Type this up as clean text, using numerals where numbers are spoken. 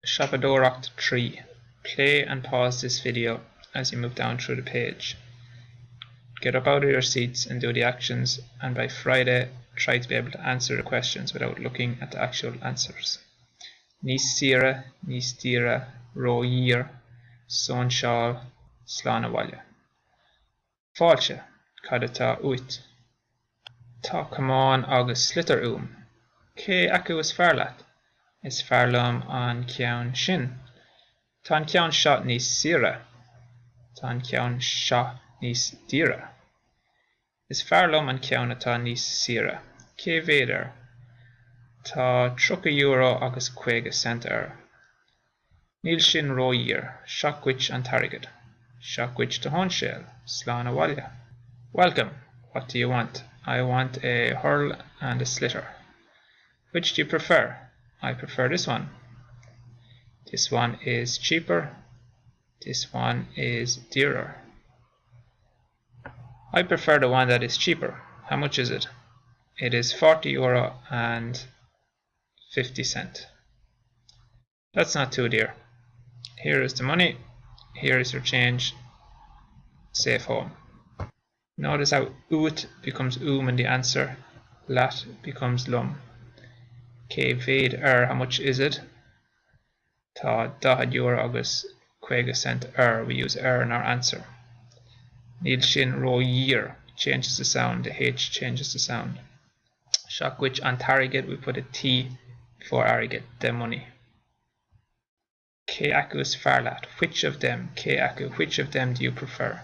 Siopadóireacht 3. Play and pause this video as you move down through the page. Get up out of your seats and do the actions, and by Friday try to be able to answer the questions without looking at the actual answers. Níos saoire, níos díre, róír, son seáil, slán abhaile. Fáilte, cad atá uait. Tá cumáin agus slitir Cé acu is fearr leat? Is fearr liom an ceann sin. Tá an ceann seo níos saoire. Tá an ceann seo níos díre. Is fearr liom an ceann atá níos saoire. Cé bhéad Tá €30 agus 50 cent Níl sin róír, seacuid an tarigid. Seacuid do honshéal, slán abhaile. Welcome. What do you want? I want a hurl and a slitter. Which do you prefer? I prefer this one. This one is cheaper. This one is dearer. I prefer the one that is cheaper. How much is it? It is €40 and 50 cent. That's not too dear. Here is the money. Here is your change. Safe home. Notice how uat becomes in the answer. Lat becomes lum. Cé bhéad how much is it? Tá €10 agus 50 cent we use in our answer. Níl sin róír changes the sound, the H changes the sound. Seacuid an tarigid, we put a T before arigid, the money. Cé acu is fearr leat? Which of them? Cé acu, which of them do you prefer?